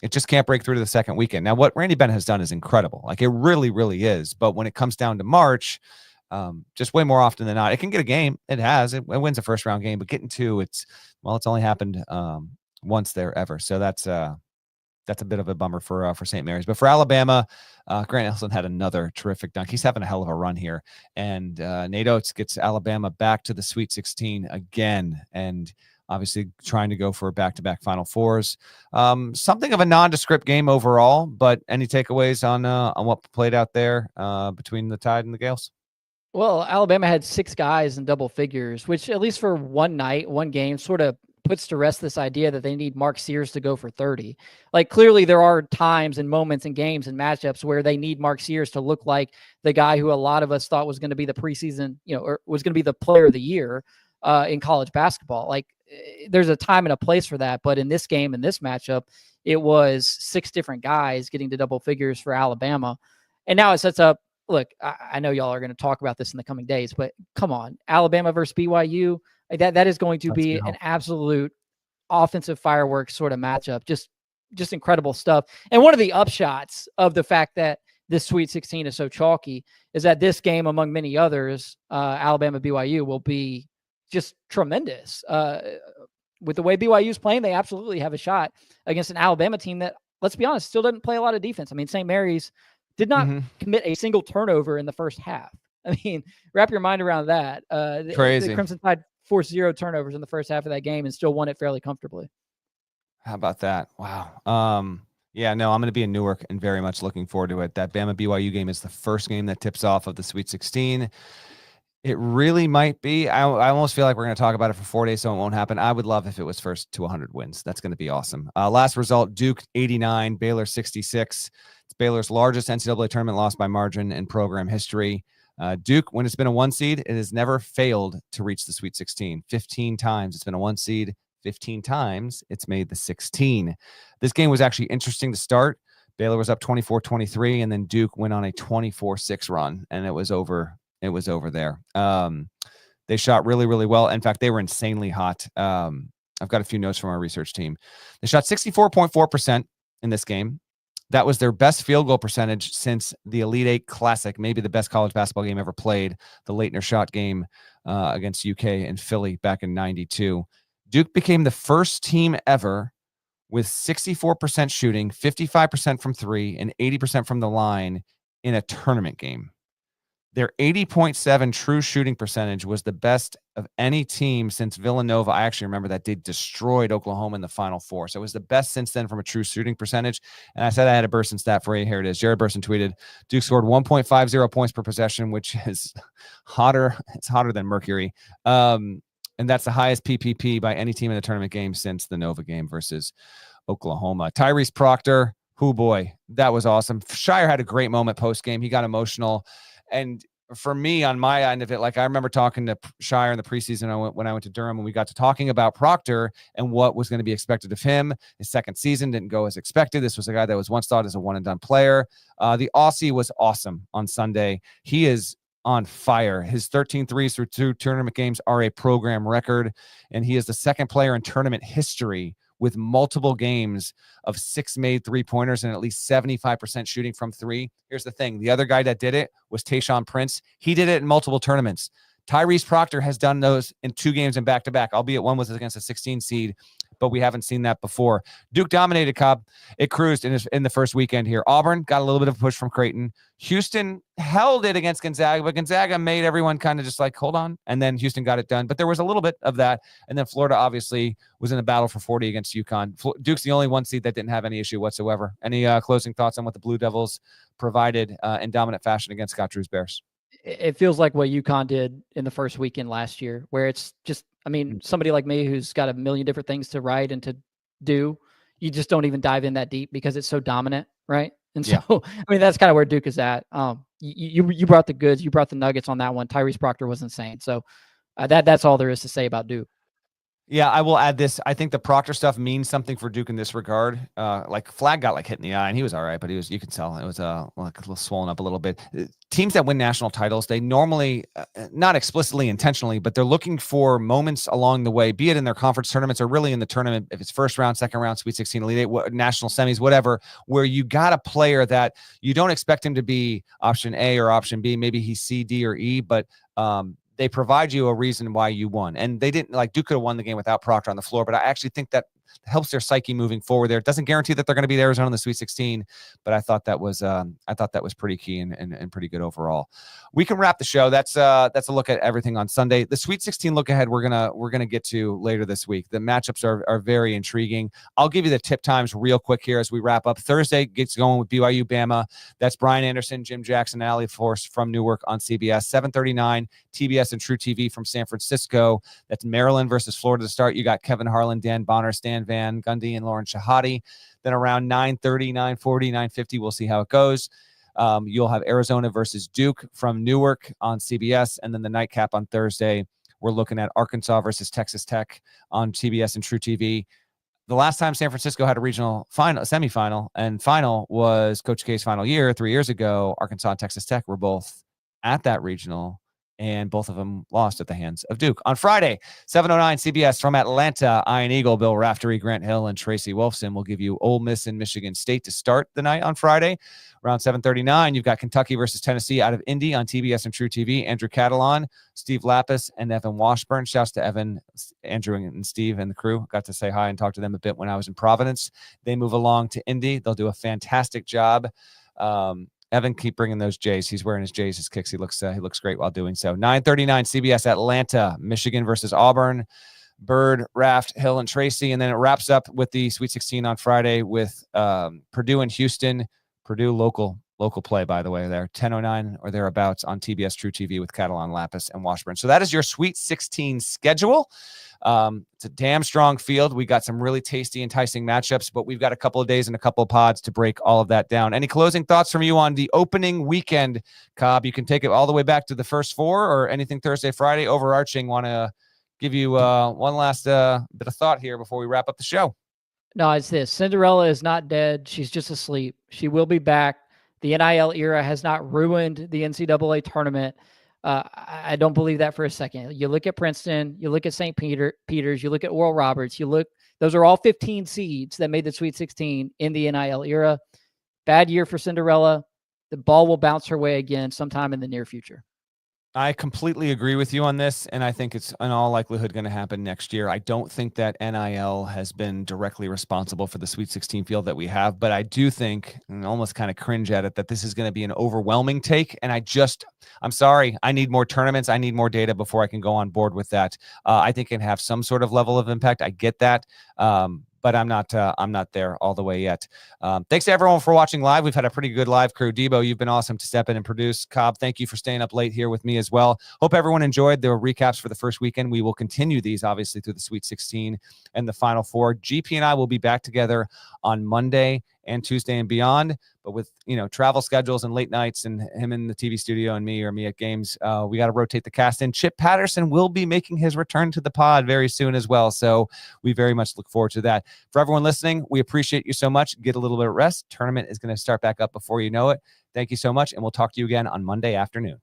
it just can't break through to the second weekend. Now, what Randy Bennett has done is incredible. Like it really, really is. But when it comes down to March, just way more often than not, it can get a game. It has. It wins a first round game, but getting 2, it's only happened once there ever. So that's a bit of a bummer for St. Mary's. But for Alabama, Grant Nelson had another terrific dunk. He's having a hell of a run here. And Nate Oates gets Alabama back to the Sweet 16 again. And obviously trying to go for back-to-back Final Fours. Something of a nondescript game overall, but any takeaways on what played out there between the Tide and the Gales? Well, Alabama had 6 guys in double figures, which at least for one night, one game, sort of puts to rest this idea that they need Mark Sears to go for 30. Like clearly there are times and moments and games and matchups where they need Mark Sears to look like the guy who a lot of us thought was going to be the preseason, or was going to be the player of the year in college basketball. Like there's a time and a place for that. But in this game, in this matchup, it was 6 different guys getting to double figures for Alabama. And now it sets up, look, I know y'all are going to talk about this in the coming days, but come on, Alabama versus BYU, that is going to be an absolute offensive fireworks sort of matchup. Just incredible stuff. And one of the upshots of the fact that this Sweet 16 is so chalky is that this game, among many others, Alabama BYU, will be just tremendous. With the way BYU is playing, they absolutely have a shot against an Alabama team that, let's be honest, still doesn't play a lot of defense. I mean, St. Mary's did not commit a single turnover in the first half. I mean, wrap your mind around that. Crazy. The Crimson Tide forced 0 turnovers in the first half of that game and still won it fairly comfortably. How about that? Wow. Yeah, no, I'm going to be in Newark and very much looking forward to it. That Bama BYU game is the first game that tips off of the Sweet 16. It really might be. I almost feel like we're going to talk about it for 4 days, so it won't happen. I would love if it was first to 100 wins. That's going to be awesome. Last result, Duke 89, Baylor 66. It's Baylor's largest NCAA tournament loss by margin in program history. Duke, when it's been a 1 seed, it has never failed to reach the Sweet 16. 15 times it's been a 1 seed. 15 times it's made the 16. This game was actually interesting to start. Baylor was up 24-23, and then Duke went on a 24-6 run, and it was over. It was over there. They shot really, really well. In fact, they were insanely hot. I've got a few notes from our research team. They shot 64.4% in this game. That was their best field goal percentage since the Elite Eight Classic, maybe the best college basketball game ever played, the Leitner shot game against UK and Philly back in 92. Duke became the first team ever with 64% shooting, 55% from three, and 80% from the line in a tournament game. Their 80.7 true shooting percentage was the best of any team since Villanova. I actually remember that they destroyed Oklahoma in the Final Four. So it was the best since then from a true shooting percentage. And I said I had a Burson stat for you. Here it is. Jared Burson tweeted, Duke scored 1.50 points per possession, which is hotter. It's hotter than mercury. And that's the highest PPP by any team in the tournament game since the Nova game versus Oklahoma. Tyrese Proctor, oh boy, that was awesome. Shire had a great moment post-game. He got emotional. And for me, on my end of it, like I remember talking to Shire in the preseason when I went to Durham, and we got to talking about Proctor and what was going to be expected of him. His second season didn't go as expected. This was a guy that was once thought as a one-and-done player. The Aussie was awesome on Sunday. He is on fire. His 13 threes through 2 tournament games are a program record, and he is the second player in tournament history with multiple games of 6 made 3-pointers and at least 75% shooting from 3. Here's the thing. The other guy that did it was Tayshaun Prince. He did it in multiple tournaments. Tyrese Proctor has done those in 2 games in back-to-back, albeit one was against a 16 seed, but we haven't seen that before. Duke dominated Cobb. It cruised in the first weekend here. Auburn got a little bit of a push from Creighton. Houston held it against Gonzaga, but Gonzaga made everyone kind of just like, hold on. And then Houston got it done. But there was a little bit of that. And then Florida obviously was in a battle for 40 against UConn. Duke's the only 1 seed that didn't have any issue whatsoever. Any closing thoughts on what the Blue Devils provided in dominant fashion against Scott Drew's Bears? It feels like what UConn did in the first weekend last year, where it's just, I mean, somebody like me who's got a million different things to write and to do, you just don't even dive in that deep because it's so dominant, right? And so, yeah. I mean, that's kind of where Duke is at. You brought the goods, you brought the nuggets on that one. Tyrese Proctor was insane. So that's all there is to say about Duke. Yeah, I will add this. I think the Proctor stuff means something for Duke in this regard. Like Flag got like hit in the eye, and he was all right, but you could tell it was like a little swollen up a little bit. Teams that win national titles, they normally, not explicitly intentionally, but they're looking for moments along the way, be it in their conference tournaments or really in the tournament, if it's first round, second round, Sweet 16, Elite 8, national semis, whatever, where you got a player that you don't expect him to be option A or option B. Maybe he's C, D, or E, but they provide you a reason why you won. And they didn't, like, Duke could have won the game without Proctor on the floor, but I actually think that helps their psyche moving forward there. It doesn't guarantee that they're going to beat Arizona in the Sweet 16, but I thought that was pretty key and pretty good overall. We can wrap the show. That's a look at everything on Sunday. The Sweet 16 look ahead we're gonna get to later this week. The matchups are very intriguing. I'll give you the tip times real quick here as we wrap up. Thursday gets going with BYU Bama. That's Brian Anderson, Jim Jackson, Allie Force from Newark on CBS. 7:39 TBS and True TV from San Francisco. That's Maryland versus Florida to start. You got Kevin Harlan, Dan Bonner, Stan Van Gundy, and Lauren Shahadi. Then around 9:30, 9:40, 9:50, we'll see how it goes. You'll have Arizona versus Duke from Newark on CBS. And then the nightcap on Thursday, we're looking at Arkansas versus Texas Tech on TBS and True TV. The last time San Francisco had a regional semifinal and final was Coach K's final year 3 years ago. Arkansas and Texas Tech were both at that regional, and both of them lost at the hands of Duke. On Friday, 7:09 CBS from Atlanta, Ian Eagle, Bill Raftery, Grant Hill, and Tracy Wolfson will give you Ole Miss and Michigan State to start the night on Friday. Around 7:39, you've got Kentucky versus Tennessee out of Indy on TBS and True TV. Andrew Catalan, Steve Lapis, and Evan Washburn. Shouts to Evan, Andrew, and Steve and the crew. Got to say hi and talk to them a bit when I was in Providence. They move along to Indy. They'll do a fantastic job. Evan, keep bringing those J's. He's wearing his J's, his kicks. He looks great while doing so. 9:39 CBS Atlanta, Michigan versus Auburn. Bird, Raft, Hill, and Tracy. And then it wraps up with the Sweet 16 on Friday with Purdue and Houston. Purdue local play, by the way, there. 10:09 or thereabouts on TBS True TV with Catalan, Lapis, and Washburn. So that is your Sweet 16 schedule. It's a damn strong field. We got some really tasty, enticing matchups, but we've got a couple of days and a couple of pods to break all of that down. Any closing thoughts from you on the opening weekend, Cobb? You can take it all the way back to the first four or anything Thursday, Friday, overarching. Want to give you one last bit of thought here before we wrap up the show. No, it's this. Cinderella is not dead. She's just asleep. She will be back. The NIL era has not ruined the NCAA tournament. I don't believe that for a second. You look at Princeton, you look at St. Peter's, you look at Oral Roberts, those are all 15 seeds that made the Sweet 16 in the NIL era. bad year for Cinderella. The ball will bounce her way again sometime in the near future. I completely agree with you on this, and I think it's in all likelihood going to happen next year. I don't think that NIL has been directly responsible for the Sweet 16 field that we have, but I do think, and almost kind of cringe at it, that this is going to be an overwhelming take, and I'm sorry, I need more tournaments. I need more data before I can go on board with that. I think it can have some sort of level of impact. I get that. But I'm not there all the way yet. Thanks to everyone for watching live. We've had a pretty good live crew. Debo, you've been awesome to step in and produce. Cobb, thank you for staying up late here with me as well. Hope everyone enjoyed the recaps for the first weekend. We will continue these obviously through the Sweet 16 and the Final Four. GP and I will be back together on Monday and Tuesday and beyond. But with, travel schedules and late nights and him in the TV studio and me at games, we got to rotate the cast in. Chip Patterson will be making his return to the pod very soon as well. So we very much look forward to that. For everyone listening, we appreciate you so much. Get a little bit of rest. Tournament is going to start back up before you know it. Thank you so much. And we'll talk to you again on Monday afternoon.